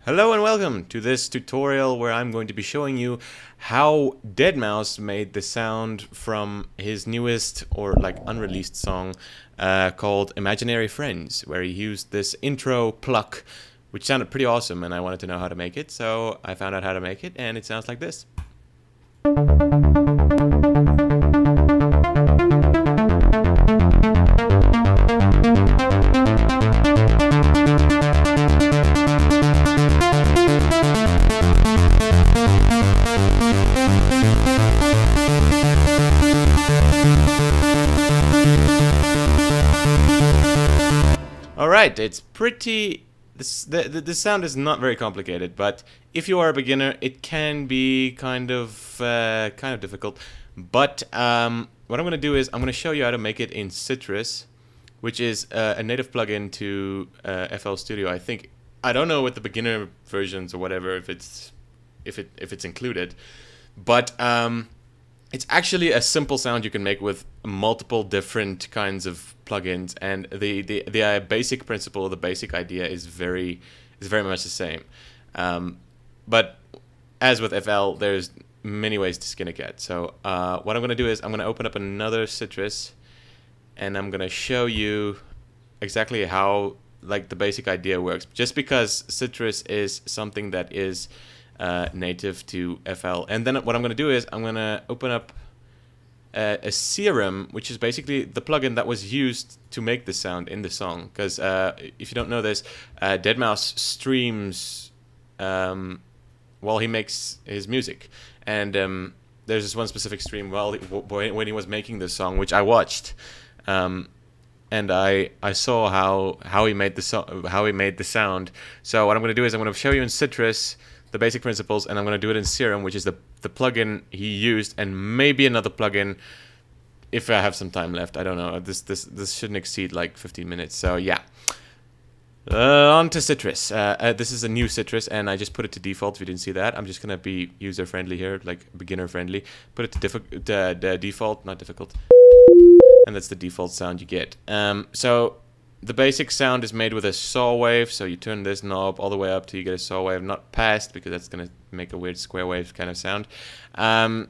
Hello and welcome to this tutorial where I'm going to be showing you how Deadmau5 made the sound from his newest or unreleased song called Imaginary Friends, where he used this intro pluck, which sounded pretty awesome, and I wanted to know how to make it, so I found out how to make it, and it sounds like this. Alright, it's pretty... The sound is not very complicated, but if you are a beginner, it can be kind of difficult. But what I'm going to do is I'm going to show you how to make it in Citrus, which is a native plugin to FL Studio. I don't know with the beginner versions or whatever if it's included, but it's actually a simple sound you can make with multiple different kinds of plugins, and the basic principle, the basic idea is very much the same. But as with FL, there's many ways to skin a cat. So what I'm going to do is I'm going to open up another Citrus, and I'm going to show you exactly how the basic idea works. Just because Citrus is something that is native to FL. And then what I'm going to do is I'm going to open up a serum, which is basically the plugin that was used to make the sound in the song. Because if you don't know this, Deadmau5 streams while he makes his music. And there's this one specific stream when he was making this song, which I watched. And I saw how he made the sound. So what I'm going to do is I'm going to show you in Citrus the basic principles, and I'm going to do it in Serum, which is the plugin he used, and maybe another plugin if I have some time left. I don't know. This shouldn't exceed 15 minutes. So yeah. On to Citrus. This is a new Citrus, and I just put it to default. If you didn't see that, I'm just going to be user friendly here, beginner friendly. Put it to default, not difficult, and that's the default sound you get. So the basic sound is made with a saw wave, so you turn this knob all the way up till you get a saw wave, not passed, because that's going to make a weird square wave kind of sound. And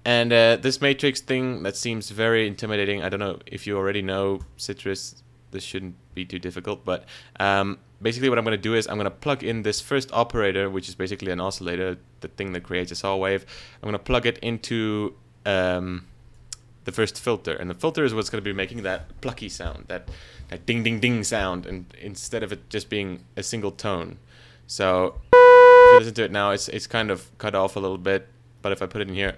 this matrix thing, that seems very intimidating. I don't know if you already know Citrus, this shouldn't be too difficult, but basically what I'm going to do is I'm going to plug in this first operator, which is basically an oscillator, the thing that creates a saw wave. I'm going to plug it into the first filter, and the filter is what's going to be making that plucky sound, that ding ding ding sound, and instead of it just being a single tone. So if you listen to it now, it's kind of cut off a little bit, but if I put it in here,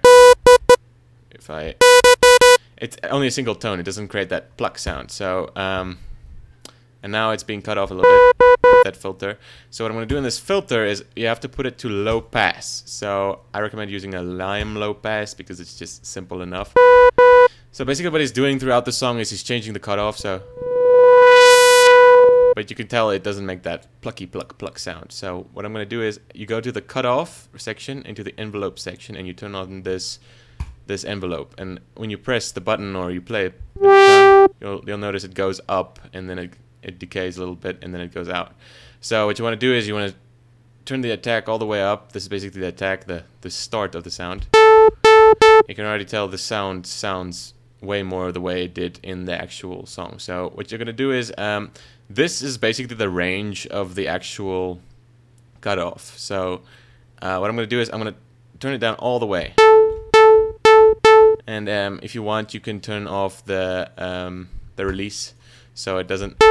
it's only a single tone, it doesn't create that pluck sound. So and now it's being cut off a little bit with that filter. So what I'm going to do in this filter is you have to put it to low pass. So I recommend using a Lime low pass because it's just simple enough. So basically what he's doing throughout the song is he's changing the cutoff, so... But you can tell it doesn't make that plucky pluck sound. So what I'm going to do is you go to the cutoff section, into the envelope section, and you turn on this envelope. And when you press the button or you play it, you'll notice it goes up, and then it decays a little bit, and then it goes out. So what you want to do is you want to turn the attack all the way up. This is basically the attack, the start of the sound. You can already tell the sound sounds way more the way it did in the actual song. So what you're going to do is, this is basically the range of the actual cutoff. So what I'm going to do is I'm going to turn it down all the way. And if you want, you can turn off the release, so it doesn't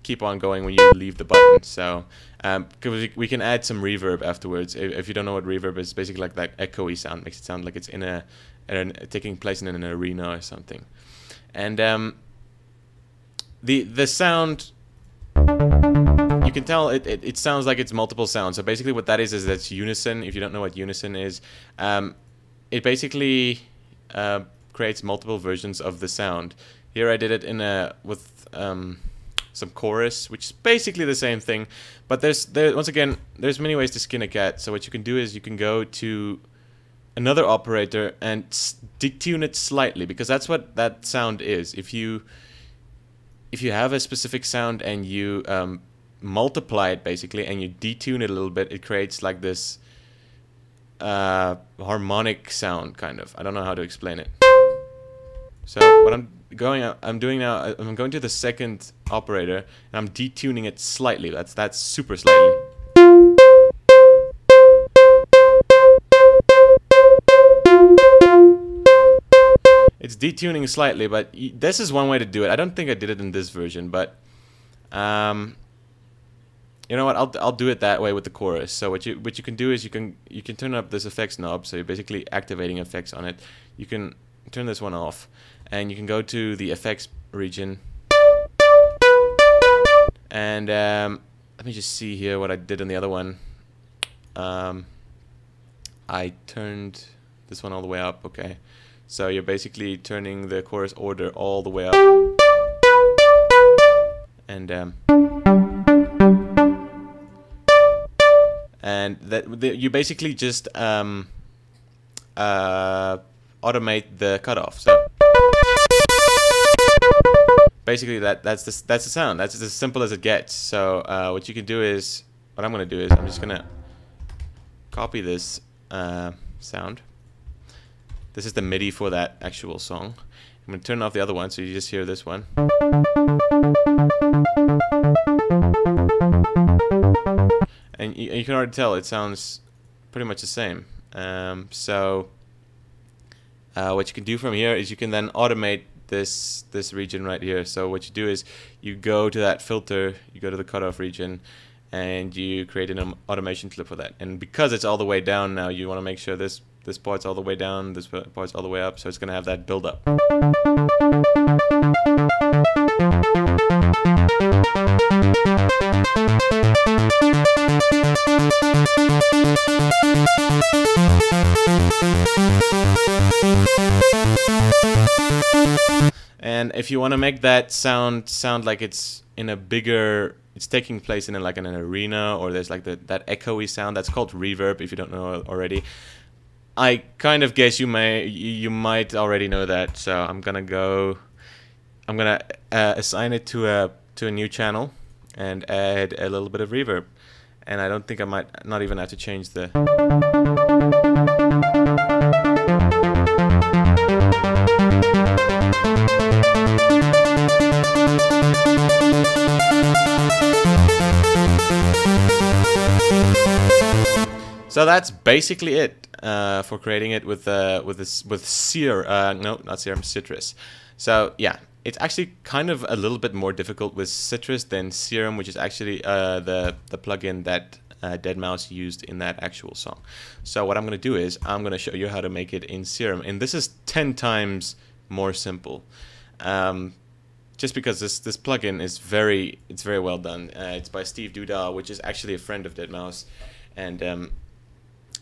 keep on going when you leave the button. So because we can add some reverb afterwards. If you don't know what reverb is, basically like that echoey sound, makes it sound like it's in taking place in an arena or something. And the sound, you can tell it sounds like it's multiple sounds. So basically what that is that's unison. If you don't know what unison is, it basically creates multiple versions of the sound. Here I did it with some chorus, which is basically the same thing, but once again there's many ways to skin a cat. So what you can do is you can go to another operator and detune it slightly, because that's what that sound is. If you have a specific sound and you multiply it basically, and you detune it a little bit, it creates like this harmonic sound, kind of. I don't know how to explain it. So what I'm doing now, I'm going to the second operator, and I'm detuning it slightly. That's super slightly. It's detuning slightly, but this is one way to do it. I don't think I did it in this version, but you know what? I'll do it that way with the chorus. So what you can do is you can turn up this effects knob. So you're basically activating effects on it. You can turn this one off, and you can go to the effects region. And let me just see here what I did on the other one. I turned this one all the way up. Okay. So you're basically turning the chorus order all the way up, and you basically just automate the cutoff. So basically that's the sound. That's as simple as it gets. So what you can do is, what I'm gonna do is I'm just gonna copy this sound. This is the MIDI for that actual song. I'm going to turn off the other one so you just hear this one. And you can already tell it sounds pretty much the same. So what you can do from here is you can then automate this region right here. So what you do is you go to that filter, you go to the cutoff region, and you create an automation clip for that. And because it's all the way down now, you want to make sure this part's all the way down, this part's all the way up, so it's going to have that build up. And if you want to make that sound like it's in a bigger, it's taking place in like an arena, or there's like that echoey sound, that's called reverb if you don't know already. I kind of guess you might already know that, so I'm gonna assign it to a new channel and add a little bit of reverb. And I don't think I might not even have to change the. So that's basically it for creating it with Citrus. So yeah, it's actually kind of a little bit more difficult with Citrus than Serum, which is actually the plugin that Deadmau5 used in that actual song. So what I'm going to do is I'm going to show you how to make it in Serum, and this is 10 times more simple. Just because this plugin is very well done. It's by Steve Duda, which is actually a friend of Deadmau5, and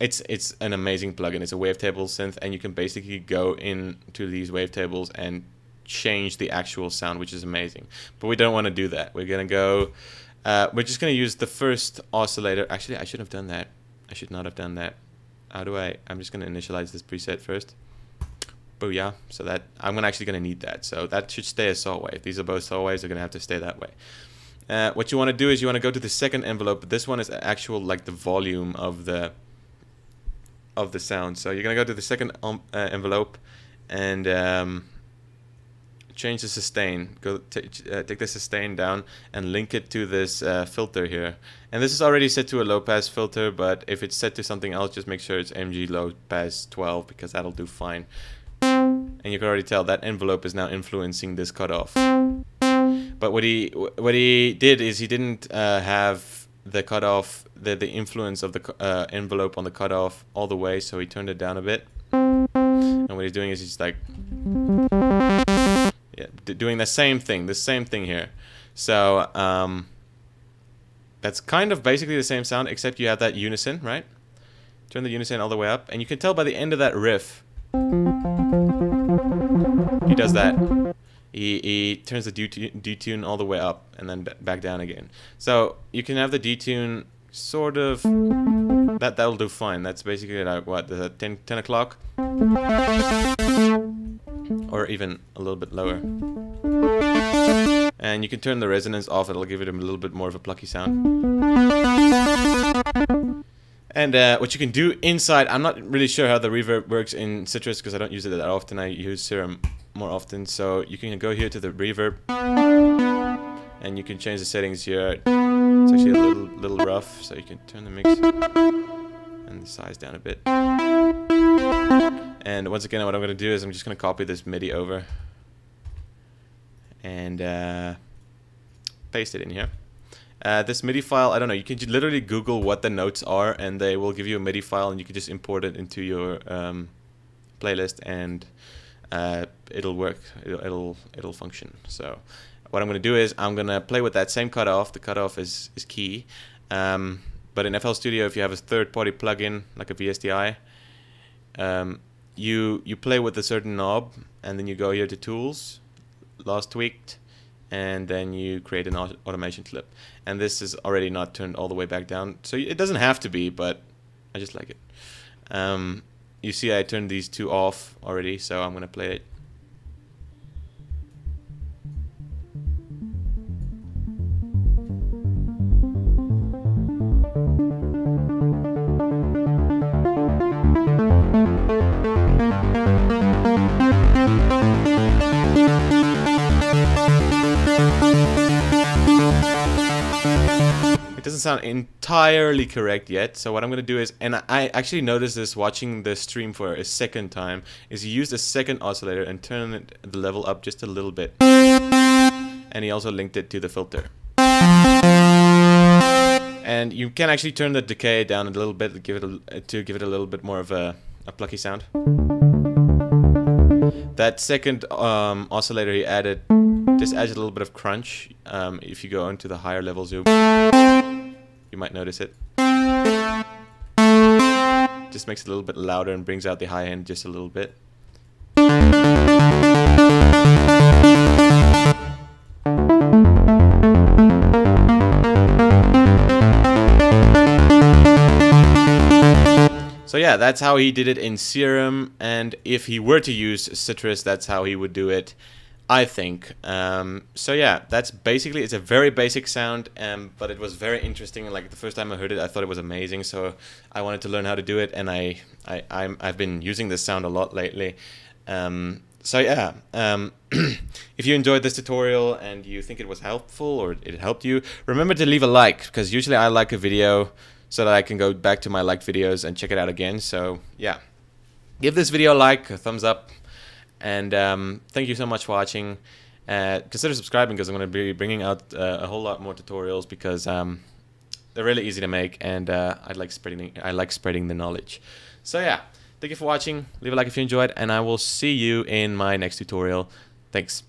it's an amazing plugin. It's a wavetable synth, and you can basically go into these wavetables and change the actual sound, which is amazing. But we don't want to do that. We're gonna go. We're just gonna use the first oscillator. Actually, I should have done that. I should not have done that. How do I? I'm just gonna initialize this preset first. Booyah. So that I'm actually gonna need that. So that should stay a saw wave. These are both saw waves. They're gonna have to stay that way. What you want to do is you want to go to the second envelope. This one is actual like the volume of the sound. So you're gonna go to the second envelope and change the sustain. Go take the sustain down and link it to this filter here. And this is already set to a low pass filter, but if it's set to something else, just make sure it's MG low pass 12, because that'll do fine. And you can already tell that envelope is now influencing this cutoff. But what he did is he didn't have the cutoff, the influence of the envelope on the cutoff all the way, so he turned it down a bit. And what he's doing is he's like, yeah, doing the same thing here. So that's kind of basically the same sound, except you have that unison, right? Turn the unison all the way up, and you can tell by the end of that riff, he does that. He turns the detune all the way up and then back down again. So you can have the detune sort of, that'll do fine. That's basically like what, the 10 o'clock, or even a little bit lower. And you can turn the resonance off, it'll give it a little bit more of a plucky sound. And what you can do inside, I'm not really sure how the reverb works in Citrus because I don't use it that often. I use Serum more often. So you can go here to the reverb, and you can change the settings here. It's actually a little rough, so you can turn the mix and the size down a bit. And once again, what I'm going to do is I'm just going to copy this MIDI over and paste it in here. This MIDI file, I don't know, you can literally Google what the notes are and they will give you a MIDI file, and you can just import it into your playlist, and it'll work, it'll function. So what I'm going to do is I'm going to play with that same cutoff. The cutoff is key, but in FL Studio, if you have a third-party plugin like a VSTI, you play with a certain knob, and then you go here to Tools, Last Tweaked, and then you create an automation clip. And this is already not turned all the way back down, so it doesn't have to be, but I just like it. You see I turned these two off already, so I'm going to play it. It doesn't sound entirely correct yet, so what I'm going to do is, and I actually noticed this watching the stream for a second time, is he used a second oscillator and turned the level up just a little bit. And he also linked it to the filter. And you can actually turn the decay down a little bit to give it a little bit more of a plucky sound. That second oscillator he added just adds a little bit of crunch. If you go into the higher level zoom, you might notice it. Just makes it a little bit louder and brings out the high end just a little bit. So yeah, that's how he did it in Serum, and if he were to use Citrus, that's how he would do it, I think. So yeah, that's basically, it's a very basic sound, but it was very interesting. Like the first time I heard it, I thought it was amazing, so I wanted to learn how to do it, and I've been using this sound a lot lately. So yeah, if you enjoyed this tutorial and you think it was helpful or it helped you, remember to leave a like, because usually I like a video so that I can go back to my liked videos and check it out again. So yeah, give this video a like, a thumbs up, and thank you so much for watching. Consider subscribing, because I'm going to be bringing out a whole lot more tutorials, because they're really easy to make, and I like spreading the knowledge. So yeah, thank you for watching. Leave a like if you enjoyed, and I will see you in my next tutorial. Thanks.